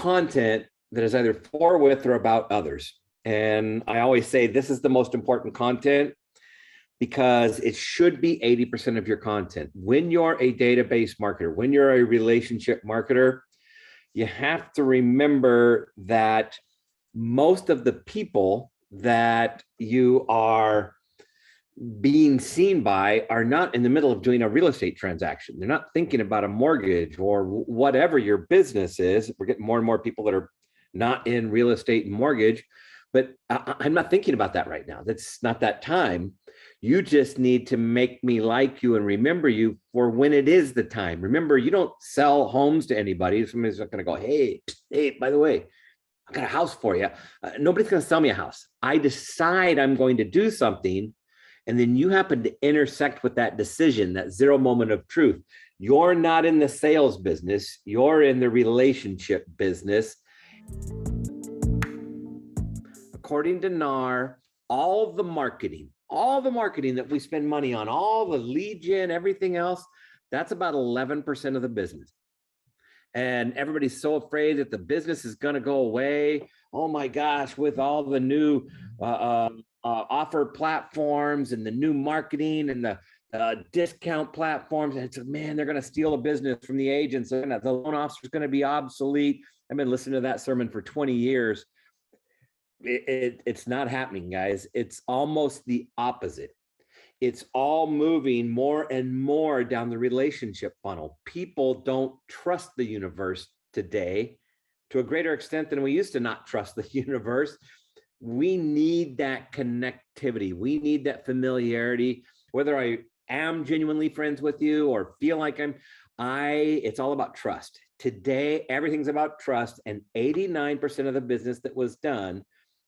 content that is either for, with, or about others. And I always say this is the most important content because it should be 80% of your content. When you're a database marketer, when you're a relationship marketer, you have to remember that most of the people that you are being seen by are not in the middle of doing a real estate transaction. They're not thinking about a mortgage or whatever your business is. We're getting more and more people that are not in real estate and mortgage, but I'm not thinking about that right now. That's not that time. You just need to make me like you and remember you for when it is the time. Remember, you don't sell homes to anybody. Somebody's not going to go, hey, by the way, I got a house for you. Nobody's going to sell me a house. I decide I'm going to do something, and then you happen to intersect with that decision, that zero moment of truth. You're not in the sales business. You're in the relationship business. According to NAR, all the marketing that we spend money on, all the lead gen, everything else, that's about 11% of the business. And everybody's so afraid that the business is going to go away. Oh my gosh, with all the new offer platforms and the new marketing and the discount platforms, and it's man, they're going to steal a business from the agents, and the loan officer is going to be obsolete. I've been listening to that sermon for 20 years. It's not happening, guys. It's almost the opposite. It's all moving more and more down the relationship funnel. People don't trust the universe today to a greater extent than we used to not trust the universe. We need that connectivity. We need that familiarity. Whether I am genuinely friends with you or feel like it's all about trust. Today, everything's about trust, and 89% of the business that was done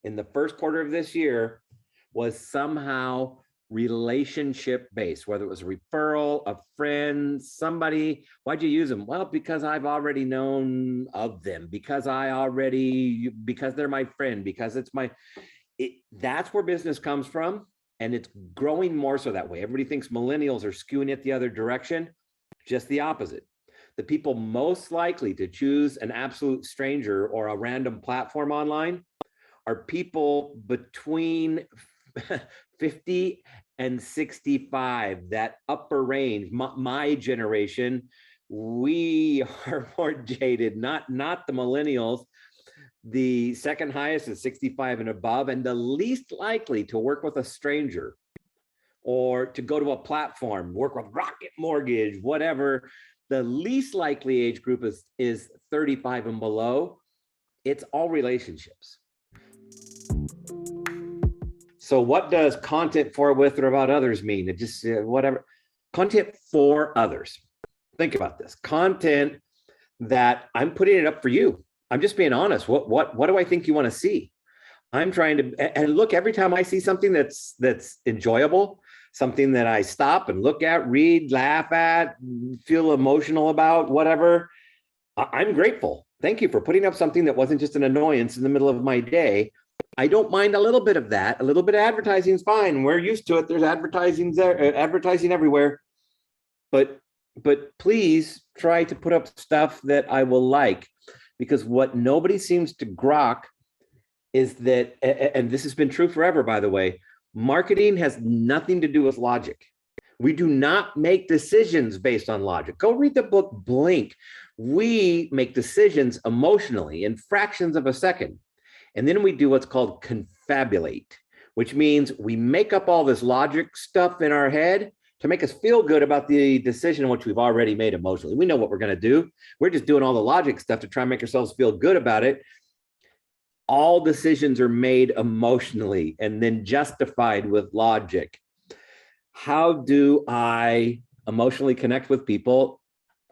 in the first quarter of this year was somehow relationship based, whether it was a referral, a friend, somebody. Why'd you use them? Well, because I've already known of them, because they're my friend, because that's where business comes from. And it's growing more so that way. Everybody thinks millennials are skewing it the other direction. Just the opposite. The people most likely to choose an absolute stranger or a random platform online are people between 50 and 65, that upper range. My generation, we are more jaded, not the millennials. The second highest is 65 and above, and the least likely to work with a stranger or to go to a platform, work with Rocket Mortgage, whatever. The least likely age group is 35 and below. It's all relationships. So what does content for, with, or about others mean? It just whatever. Content for others. Think about this. Content that I'm putting it up for you. I'm just being honest. What do I think you want to see? I'm trying to, and look, every time I see something that's enjoyable, something that I stop and look at, read, laugh at, feel emotional about, whatever, I'm grateful. Thank you for putting up something that wasn't just an annoyance in the middle of my day. I don't mind a little bit of that. A little bit of advertising is fine. We're used to it. There's advertising everywhere. But please try to put up stuff that I will like, because what nobody seems to grok is that, and this has been true forever, by the way, marketing has nothing to do with logic. We do not make decisions based on logic. Go read the book Blink. We make decisions emotionally in fractions of a second. And then we do what's called confabulate, which means we make up all this logic stuff in our head to make us feel good about the decision which we've already made emotionally. We know what we're going to do. We're just doing all the logic stuff to try and make ourselves feel good about it. All decisions are made emotionally and then justified with logic. How do I emotionally connect with people?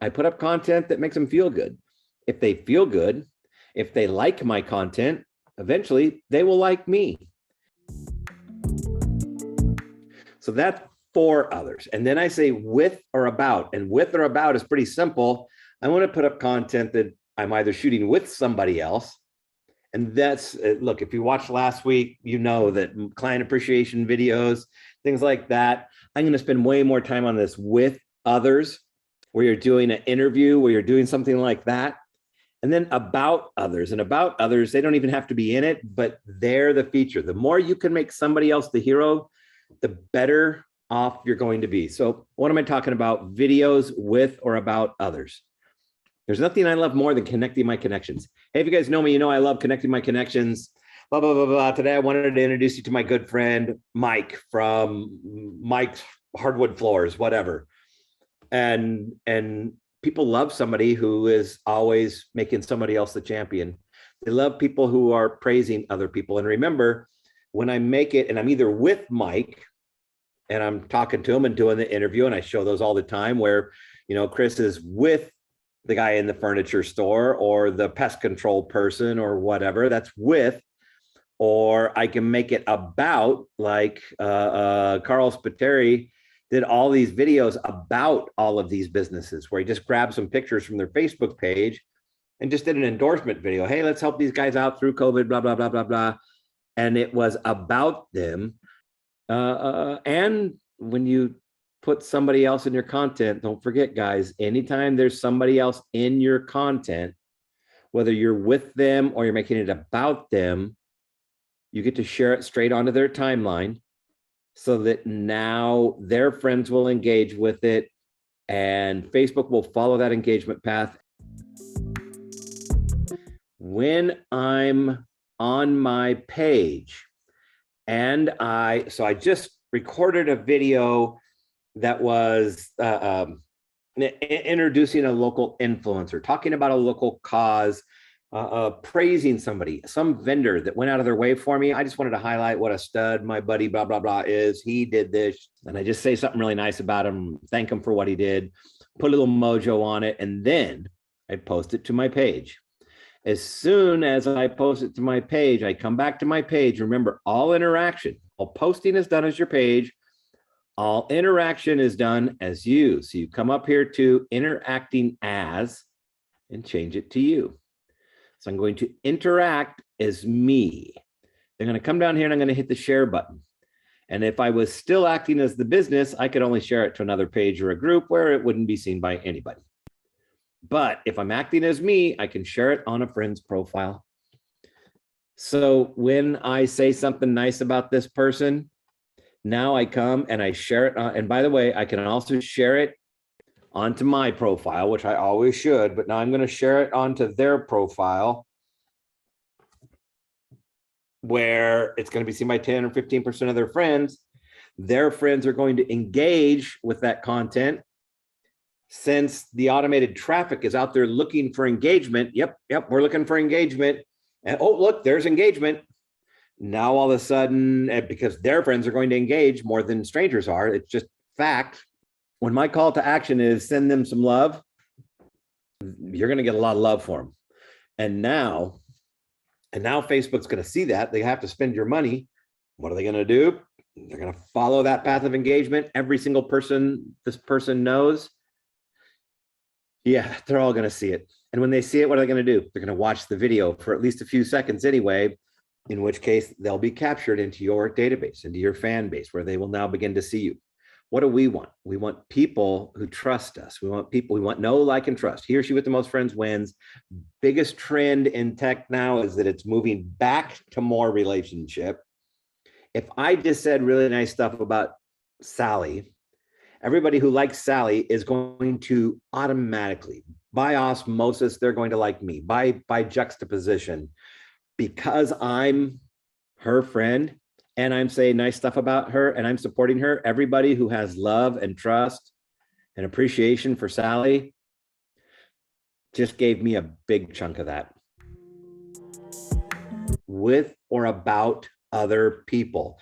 I put up content that makes them feel good. If they feel good, if they like my content, eventually they will like me. So that's for others. And then I say with or about, and with or about is pretty simple. I want to put up content that I'm either shooting with somebody else. And that's, look, if you watched last week, you know that client appreciation videos, things like that. I'm going to spend way more time on this with others, where you're doing an interview, where you're doing something like that. And then about others, and about others, they don't even have to be in it, but they're the feature. The more you can make somebody else the hero, the better off you're going to be. So what am I talking about? Videos with or about others. There's nothing I love more than connecting my connections. Hey, if you guys know me, you know I love connecting my connections. Blah, blah, blah, blah. Today, I wanted to introduce you to my good friend, Mike from Mike's Hardwood Floors, whatever. And people love somebody who is always making somebody else the champion. They love people who are praising other people. And remember, when I make it and I'm either with Mike and I'm talking to him and doing the interview, and I show those all the time where, you know, Chris is with the guy in the furniture store or the pest control person or whatever, that's with, or I can make it about, like Carl Spiteri did all these videos about all of these businesses where he just grabbed some pictures from their Facebook page and just did an endorsement video. Hey, let's help these guys out through COVID, blah, blah, blah, blah, blah. And it was about them. And when you put somebody else in your content, don't forget, guys, anytime there's somebody else in your content, whether you're with them or you're making it about them, you get to share it straight onto their timeline, so that now their friends will engage with it and Facebook will follow that engagement path. When I'm on my page and I just recorded a video that was introducing a local influencer, talking about a local cause, praising somebody, some vendor that went out of their way for me. I just wanted to highlight what a stud my buddy blah, blah, blah is. He did this. And I just say something really nice about him, thank him for what he did, put a little mojo on it. And then I post it to my page. As soon as I post it to my page, I come back to my page. Remember, all interaction, all posting is done as your page. All interaction is done as you. So you come up here to interacting as and change it to you. So I'm going to interact as me. They're going to come down here and I'm going to hit the share button. And if I was still acting as the business, I could only share it to another page or a group where it wouldn't be seen by anybody. But if I'm acting as me, I can share it on a friend's profile. So when I say something nice about this person, now I come and I share it. And by the way, I can also share it onto my profile, which I always should, but now I'm going to share it onto their profile where it's going to be seen by 10 or 15% of their friends. Their friends are going to engage with that content. Since the automated traffic is out there looking for engagement, yep, we're looking for engagement. And oh, look, there's engagement. Now all of a sudden, because their friends are going to engage more than strangers are, it's just fact. When my call to action is send them some love, you're going to get a lot of love for them. And now Facebook's going to see that. They have to spend your money. What are they going to do? They're going to follow that path of engagement. Every single person this person knows. Yeah, they're all going to see it. And when they see it, what are they going to do? They're going to watch the video for at least a few seconds anyway, in which case they'll be captured into your database, into your fan base, where they will now begin to see you. What do we want? We want people who trust us. We want know, like, and trust. He or she with the most friends wins. Biggest trend in tech now is that it's moving back to more relationship. If I just said really nice stuff about Sally, everybody who likes Sally is going to automatically, by osmosis, they're going to like me, by juxtaposition, because I'm her friend. And I'm saying nice stuff about her and I'm supporting her. Everybody who has love and trust and appreciation for Sally just gave me a big chunk of that. With or about other people,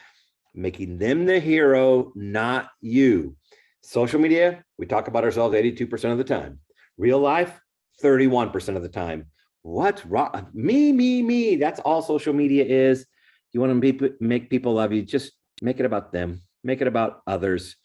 making them the hero, not you. Social media, we talk about ourselves 82% of the time. Real life, 31% of the time. What's wrong? Me. That's all social media is. You want to make people love you, just make it about them. Make it about others.